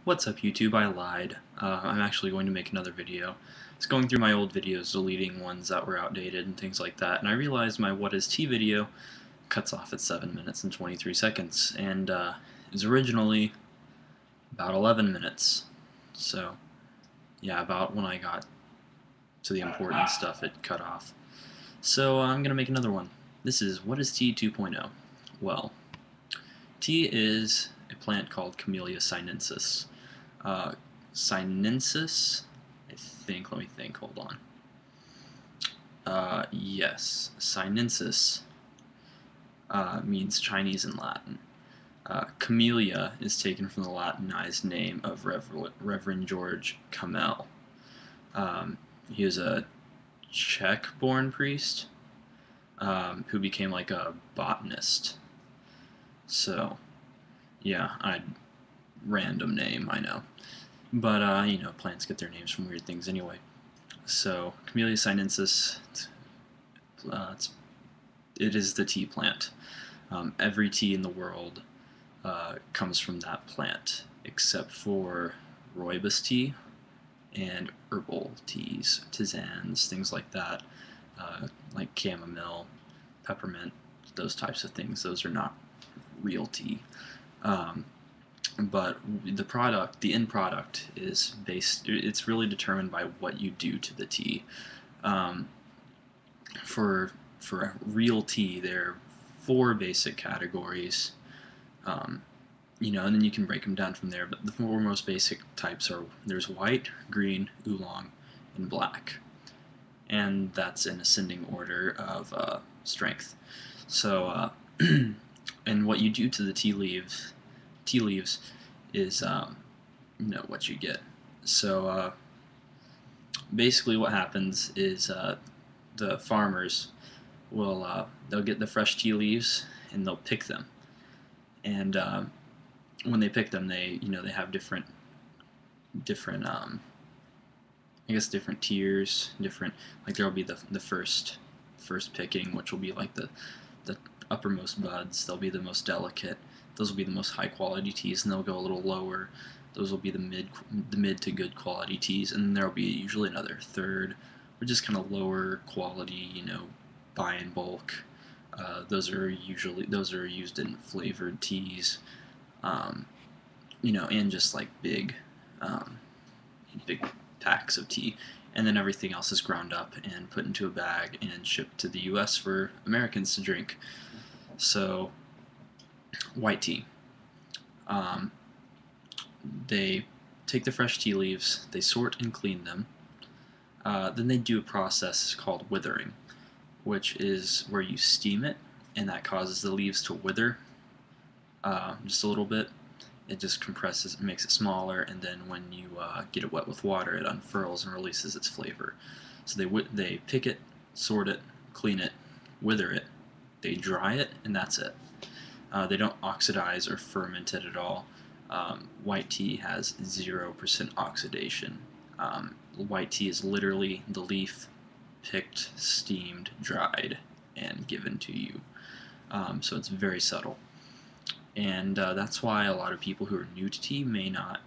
What's up, YouTube? I lied. I'm actually going to make another video. I was going through my old videos, deleting ones that were outdated and things like that, and I realized my What is Tea video cuts off at 7 minutes and 23 seconds, and it was originally about 11 minutes. So, yeah, about when I got to the important stuff, it cut off. So, I'm going to make another one. This is What is Tea 2.0? Well, tea is a plant called Camellia sinensis. Sinensis, I think, let me think, hold on. Yes, sinensis means Chinese in Latin. Camellia is taken from the Latinized name of Reverend George Kamel. He was a Czech-born priest who became like a botanist. So, yeah, random name, I know. But, you know, plants get their names from weird things anyway. So, Camellia sinensis, it is the tea plant. Every tea in the world comes from that plant, except for rooibos tea and herbal teas, tisanes, things like that, like chamomile, peppermint, those types of things. Those are not real tea. But the end product is it's really determined by what you do to the tea. For real tea, there are 4 basic categories, you know, and then you can break them down from there, but the 4 most basic types are, there's white, green, oolong, and black. And that's in ascending order of strength. So, and what you do to the tea leaves is, you know, what you get. So, basically what happens is the farmers will, they'll get the fresh tea leaves and they'll pick them. And when they pick them, they have different I guess different tiers, like there'll be the first picking, which will be like the uppermost buds. They'll be the most delicate. Those will be the most high quality teas, and they'll go a little lower. Those will be the mid to good quality teas, and then there'll be usually another third, which is kind of lower quality, you know, buy in bulk. Those are used in flavored teas, you know, and just like big packs of tea. And then everything else is ground up and put into a bag and shipped to the U.S. for Americans to drink. So, white tea. They take the fresh tea leaves, they sort and clean them. Then they do a process called withering, which is where you steam it, and that causes the leaves to wither just a little bit. It just compresses, it makes it smaller, and then when you get it wet with water, it unfurls and releases its flavor. So they pick it, sort it, clean it, wither it, they dry it, and that's it. They don't oxidize or ferment it at all. White tea has 0% oxidation. White tea is literally the leaf picked, steamed, dried, and given to you. So it's very subtle. And that's why a lot of people who are new to tea may not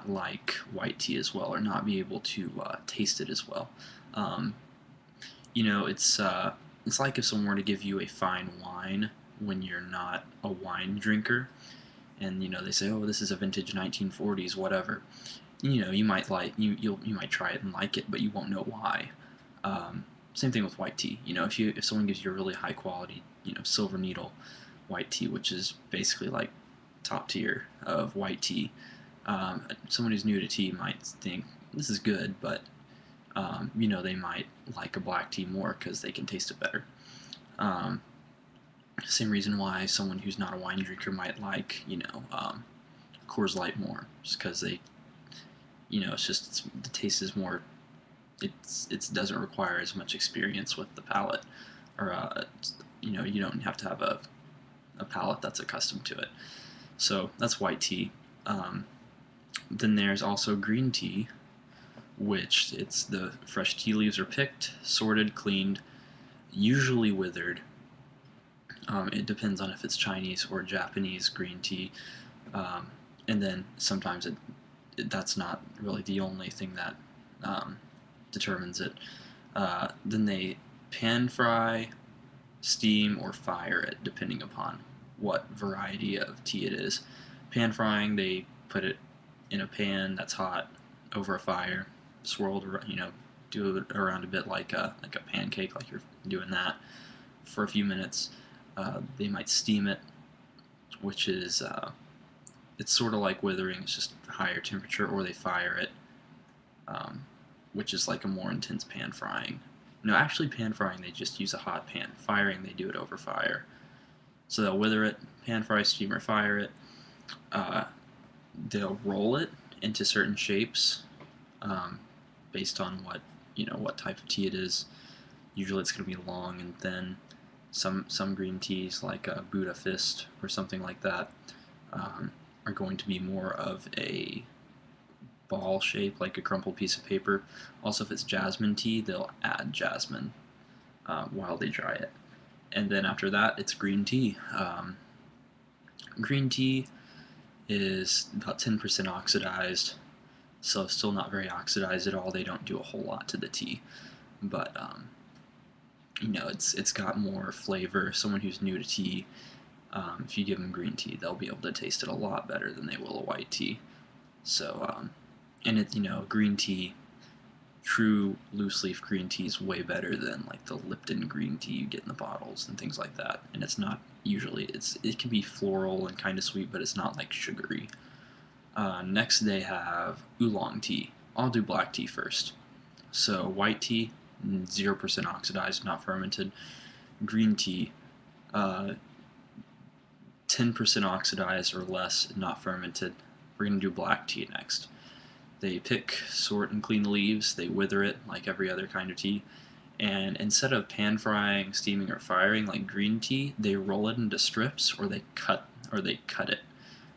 like white tea as well, or not be able to taste it as well. You know, it's like if someone were to give you a fine wine when you're not a wine drinker, and you know they say, oh, this is a vintage 1940s, whatever. You know, you might you might try it and like it, but you won't know why. Same thing with white tea. You know, if someone gives you a really high quality, you know, Silver Needle white tea, which is basically like top tier of white tea, someone who's new to tea might think this is good, but you know, they might like a black tea more because they can taste it better. Same reason why someone who's not a wine drinker might like, you know, Coors Light more, just because they, you know, the taste is more. It doesn't require as much experience with the palate, or you know, you don't have to have a palate that's accustomed to it. So that's white tea. Then there's also green tea, which it's the fresh tea leaves are picked, sorted, cleaned, usually withered. It depends on if it's Chinese or Japanese green tea. and then sometimes that's not really the only thing that determines it. Then they pan fry, steam, or fire it, depending upon what variety of tea it is. Pan frying, they put it in a pan that's hot over a fire, swirled around, do it around a bit like a pancake, like you're doing that for a few minutes. They might steam it, which is it's sort of like withering, it's just higher temperature, or they fire it, which is like a more intense pan frying. No, actually pan frying, they just use a hot pan. Firing, they do it over fire. So they'll wither it, pan fry, steam, or fire it. They'll roll it into certain shapes based on what type of tea it is. Usually it's going to be long and thin. Some green teas, like a Buddha fist or something like that, are going to be more of a ball shape, like a crumpled piece of paper. Also, if it's jasmine tea, they'll add jasmine while they dry it. And then after that, it's green tea. Green tea is about 10% oxidized, so still not very oxidized at all. They don't do a whole lot to the tea, but it's got more flavor. Someone who's new to tea, if you give them green tea, they'll be able to taste it a lot better than they will a white tea. So, and green tea, true loose leaf green tea is way better than like the Lipton green tea you get in the bottles and things like that. And it's not usually, it can be floral and kind of sweet, but it's not like sugary. Next they have oolong tea. I'll do black tea first. So white tea, 0% oxidized, not fermented. Green tea, 10% oxidized or less, not fermented. We're going to do black tea next. They pick, sort, and clean the leaves. They wither it like every other kind of tea. And instead of pan frying, steaming, or firing like green tea, they roll it into strips, or they cut it,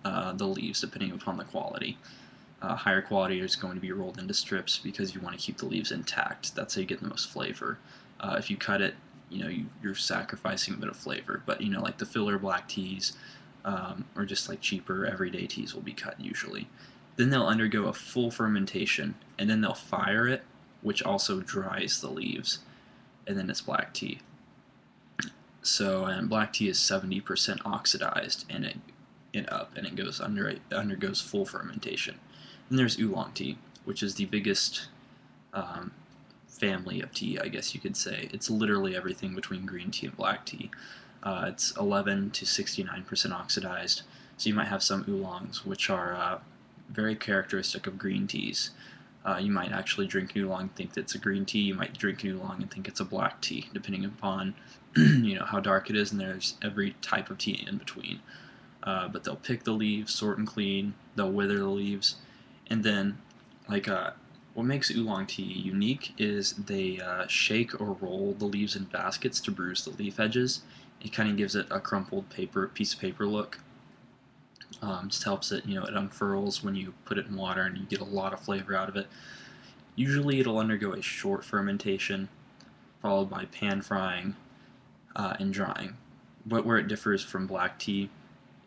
the leaves, depending upon the quality. Higher quality is going to be rolled into strips because you want to keep the leaves intact. That's how you get the most flavor. If you cut it, you're sacrificing a bit of flavor. But like the filler black teas, or just like cheaper everyday teas will be cut usually. Then they'll undergo a full fermentation, and then they'll fire it, which also dries the leaves, and then it's black tea. So, and black tea is 70% oxidized, and it undergoes full fermentation. And there's oolong tea, which is the biggest family of tea, I guess you could say. It's literally everything between green tea and black tea. It's 11 to 69% oxidized, so you might have some oolongs, which are very characteristic of green teas. You might actually drink an oolong and think that it's a green tea. You might drink an oolong and think it's a black tea, depending upon how dark it is, and there's every type of tea in between. But they'll pick the leaves, sort and clean, they'll wither the leaves, and then what makes oolong tea unique is they shake or roll the leaves in baskets to bruise the leaf edges. It kind of gives it a crumpled piece of paper look. Just helps it, it unfurls when you put it in water, and you get a lot of flavor out of it. Usually it'll undergo a short fermentation, followed by pan frying and drying. But where it differs from black tea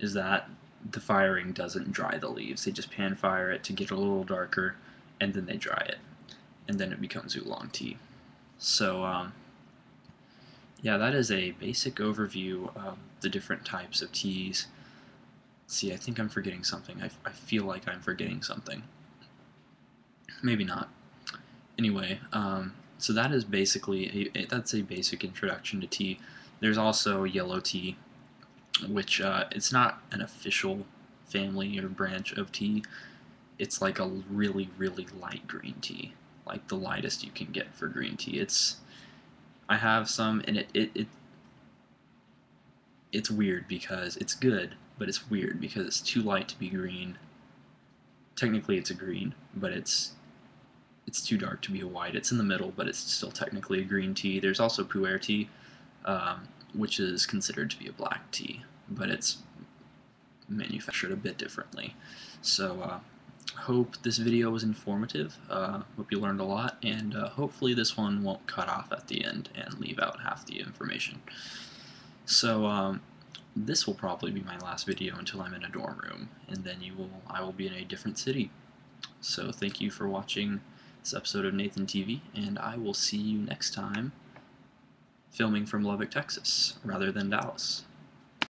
is that the firing doesn't dry the leaves. They just pan fire it to get a little darker, and then they dry it, and then it becomes oolong tea. So yeah, that is a basic overview of the different types of teas. See, I think I'm forgetting something. I feel like I'm forgetting something. Maybe not. Anyway, so that is basically that's a basic introduction to tea. There's also yellow tea, which it's not an official family or branch of tea. It's like a really, really light green tea, like the lightest you can get for green tea. I have some, and it's weird because it's good, but it's weird because it's too light to be green. Technically it's a green, but it's too dark to be a white. It's in the middle, but it's still technically a green tea. There's also pu'er tea, which is considered to be a black tea, but it's manufactured a bit differently. So hope this video was informative. Hope you learned a lot, and hopefully this one won't cut off at the end and leave out half the information. So this will probably be my last video until I'm in a dorm room, and then I will be in a different city. So thank you for watching this episode of NathanTeaV, and I will see you next time filming from Lubbock, Texas, rather than Dallas.